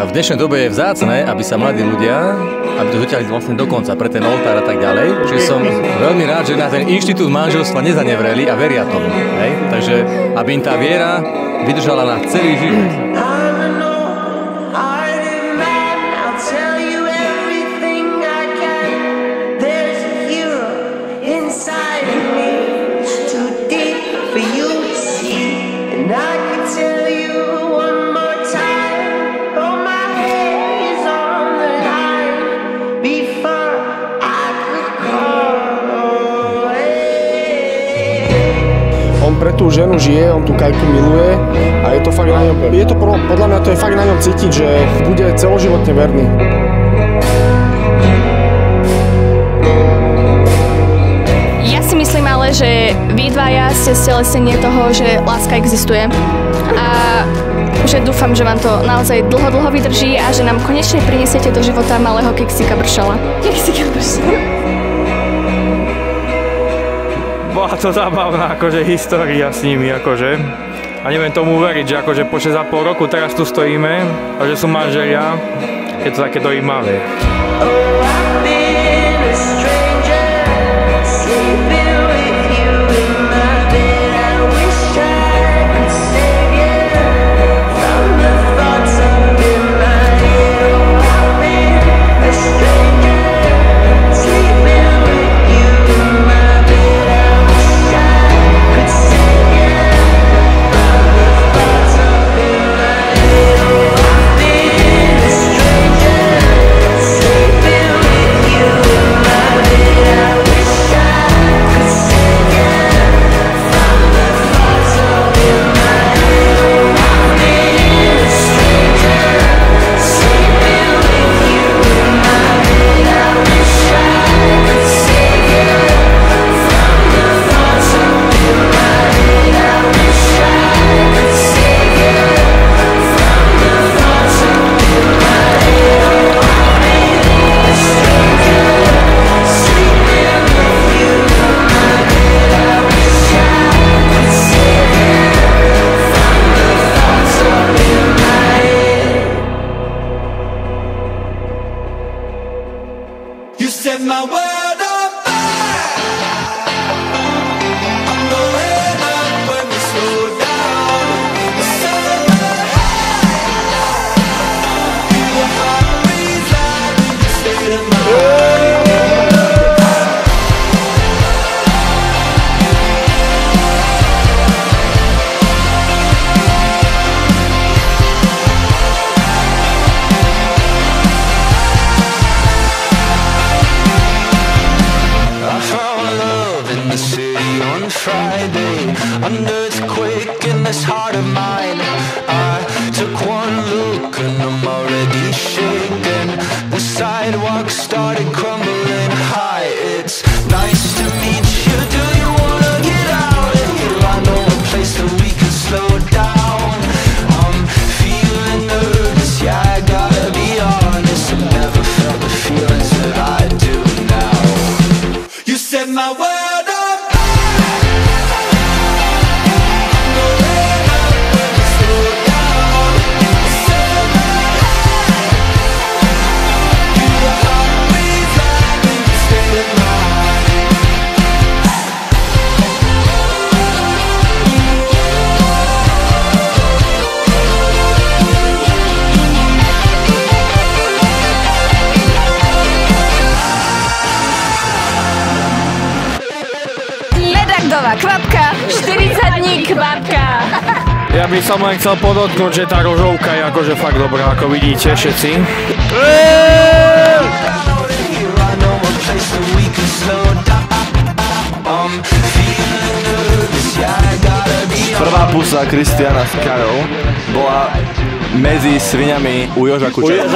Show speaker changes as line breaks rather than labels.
v dnešnej dobe je vzácne, aby sa mladí ľudia, aby to dotiahli vlastne do konca pre ten oltár a tak ďalej. Čiže som veľmi rád, že na ten inštitút manželstva nezanevreli a veria tomu. Hej? Takže aby im tá viera vydržala na celý život.
On pre tú ženu žije, on tú Kajku miluje a je to fakt na ňom, podľa mňa to je fakt na ňom cítiť, že bude celoživotne verný.
Ja si myslím ale, že vy dvaja ste stelesnenie toho, že láska existuje a že dúfam, že vám to naozaj dlho vydrží a že nám konečne prinesiete do života malého keksika Bršala. Keksika Bršala.
Bola to zábavná akože história s nimi akože. A neviem tomu uveriť, že akože po 6,5 roku teraz tu stojíme a že sú manželia. Je to také dojímavé.
Kvapka, 40 dní kvapka.
Ja by som len chcel podotknúť, že tá rožovka je akože fakt dobrá, ako vidíte všetci.
Prvá pusa Kristiana s Karou bola medzi sviňami u Joža Kučeru.